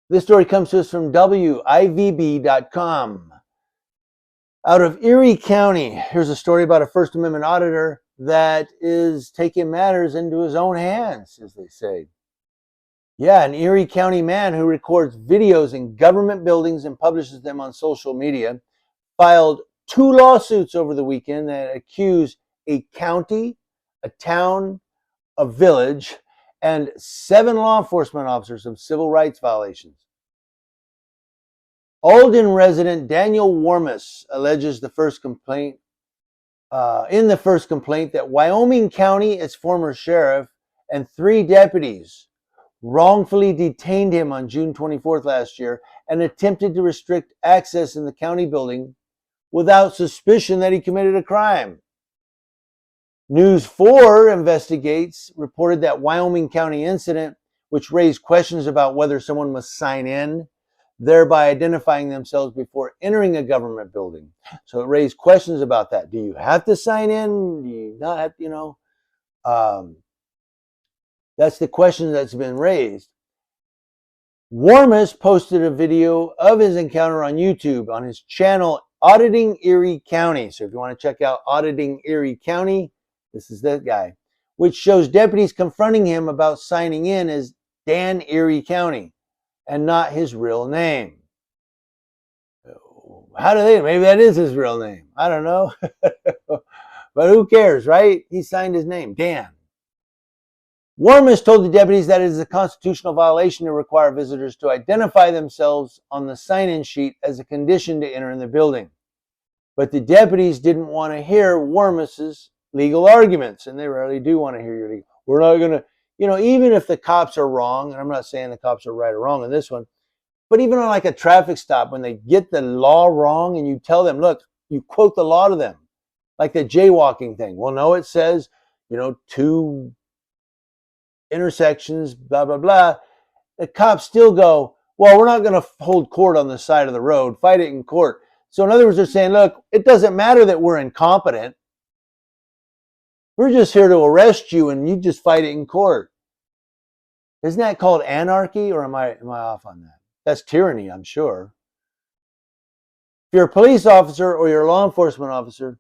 This story comes to us from WIVB.com. Out of Erie County, here's a story about a First Amendment auditor that is taking matters into his own hands, as they say. Yeah, an Erie County man who records videos in government buildings and publishes them on social media filed 2 lawsuits over the weekend that accuse a county, a town, a village, and 7 law enforcement officers of civil rights violations. Alden resident Daniel Warmus alleges in the first complaint that Wyoming County, its former sheriff, and 3 deputies wrongfully detained him on June 24th last year and attempted to restrict access in the county building without suspicion that he committed a crime. News 4 Investigates reported that Wyoming County incident, which raised questions about whether someone must sign in, thereby identifying themselves before entering a government building. So it raised questions about that. Do you have to sign in? Do you not have, that's the question that's been raised. Warmus posted a video of his encounter on YouTube on his channel, Auditing Erie County. So if you want to check out Auditing Erie County, this is that guy, which shows deputies confronting him about signing in as Dan Erie County and not his real name. How do they? Maybe that is his real name. I don't know. But who cares, right? He signed his name, Dan. Warmus told the deputies that it is a constitutional violation to require visitors to identify themselves on the sign-in sheet as a condition to enter in the building. But the deputies didn't want to hear Warmus's legal arguments, and they rarely do want to hear your legal. We're not going to, even if the cops are wrong, and I'm not saying the cops are right or wrong in this one, but even on like a traffic stop, when they get the law wrong and you tell them, look, you quote the law to them, like the jaywalking thing. Well, no, it says, 2 intersections, blah, blah, blah. The cops still go, well, we're not going to hold court on the side of the road, fight it in court. So in other words, they're saying, look, it doesn't matter that we're incompetent. We're just here to arrest you and you just fight it in court. Isn't that called anarchy, or am I off on that? That's tyranny, I'm sure. If you're a police officer or you're a law enforcement officer,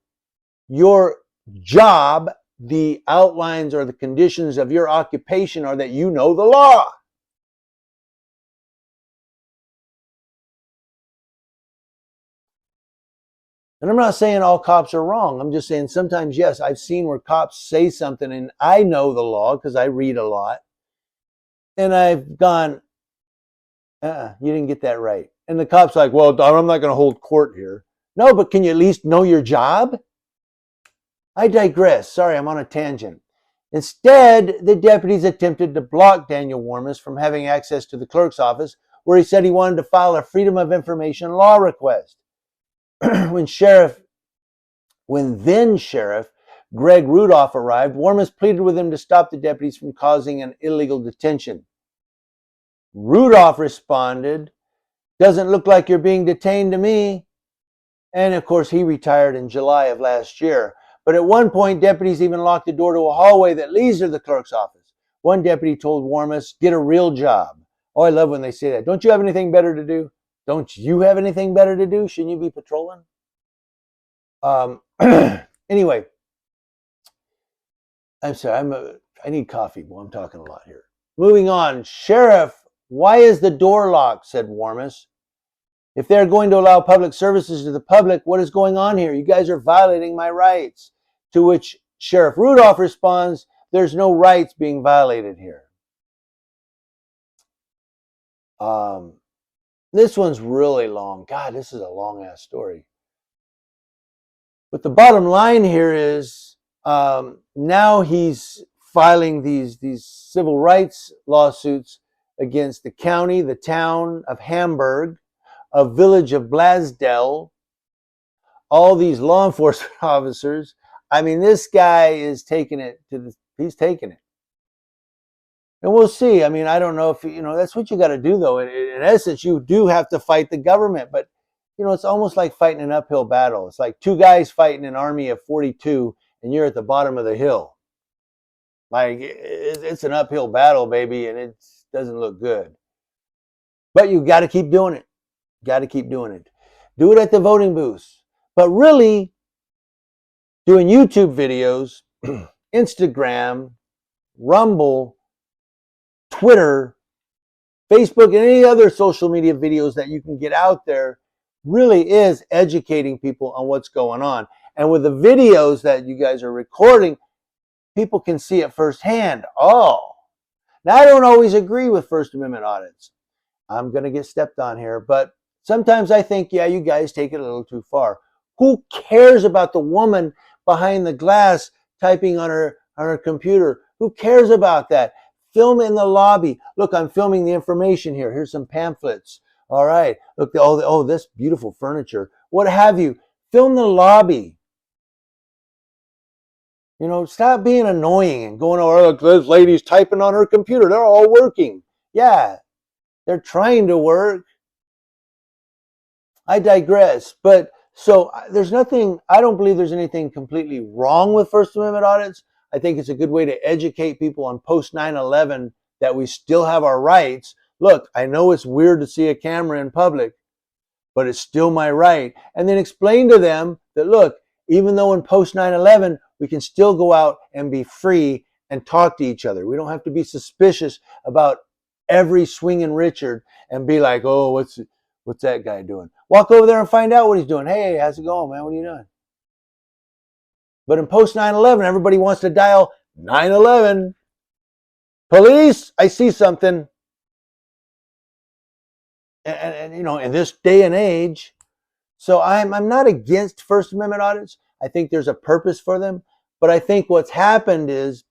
your job, the outlines or the conditions of your occupation are that you know the law. And I'm not saying all cops are wrong. I'm just saying sometimes, yes, I've seen where cops say something and I know the law because I read a lot. And I've gone, you didn't get that right. And the cop's like, well, I'm not going to hold court here. No, but can you at least know your job? I digress. Sorry, I'm on a tangent. Instead, the deputies attempted to block Daniel Warmus from having access to the clerk's office, where he said he wanted to file a Freedom of Information law request. When then Sheriff Greg Rudolph arrived, Warmus pleaded with him to stop the deputies from causing an illegal detention. Rudolph responded, "Doesn't look like you're being detained to me." And of course, he retired in July of last year. But at one point, deputies even locked the door to a hallway that leads to the clerk's office. One deputy told Warmus, "Get a real job." Oh, I love when they say that. Don't you have anything better to do? Don't you have anything better to do? Shouldn't you be patrolling? Anyway, I'm sorry. I need coffee. Well, I'm talking a lot here. Moving on. Sheriff, why is the door locked? Said Warmus. If they're going to allow public services to the public, what is going on here? You guys are violating my rights. To which Sheriff Rudolph responds, there's no rights being violated here. This one's really long. God, this is a long-ass story. But the bottom line here is now he's filing these civil rights lawsuits against the county, the town of Hamburg, a village of Blasdell, all these law enforcement officers. I mean, this guy is taking it he's taking it. And we'll see. I mean, I don't know if, that's what you got to do, though. In essence, you do have to fight the government. But, it's almost like fighting an uphill battle. It's like 2 guys fighting an army of 42, and you're at the bottom of the hill. Like, it's an uphill battle, baby, and it doesn't look good. But you got to keep doing it. Got to keep doing it. Do it at the voting booths. But really, doing YouTube videos, Instagram, Rumble, Twitter, Facebook, and any other social media videos that you can get out there really is educating people on what's going on. And with the videos that you guys are recording, people can see it firsthand. Oh, now I don't always agree with First Amendment audits. I'm going to get stepped on here, but sometimes I think, yeah, you guys take it a little too far. Who cares about the woman behind the glass typing on her computer? Who cares about that? Film in the lobby. Look, I'm filming the information here. Here's some pamphlets. All right. Look, oh, this beautiful furniture. What have you? Film the lobby. You know, stop being annoying and going, oh, look, this lady's typing on her computer. They're all working. Yeah, they're trying to work. I digress. But so there's nothing, I don't believe there's anything completely wrong with First Amendment audits. I think it's a good way to educate people on post 9/11 that we still have our rights. Look, I know it's weird to see a camera in public, but it's still my right. And then explain to them that, look, even though in post 9/11, we can still go out and be free and talk to each other. We don't have to be suspicious about every swinging Richard and be like, oh, what's that guy doing? Walk over there and find out what he's doing. Hey, how's it going, man? What are you doing? But in post 9/11, everybody wants to dial 9/11. Police, I see something. And you know, in this day and age, so I'm not against First Amendment audits. I think there's a purpose for them. But I think what's happened is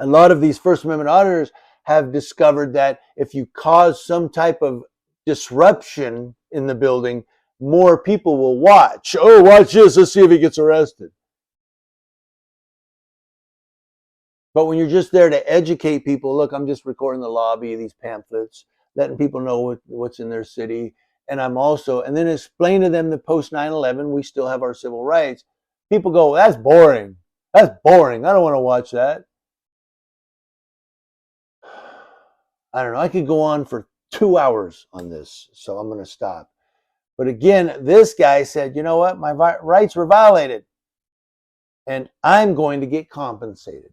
a lot of these First Amendment auditors have discovered that if you cause some type of disruption in the building, more people will watch. Oh, watch this. Let's see if he gets arrested. But when you're just there to educate people, look, I'm just recording the lobby of these pamphlets, letting people know what's in their city. And and then explain to them that post 9/11, we still have our civil rights. People go, that's boring. That's boring. I don't want to watch that. I don't know. I could go on for 2 hours on this, so I'm going to stop. But again, this guy said, you know what? My rights were violated, and I'm going to get compensated.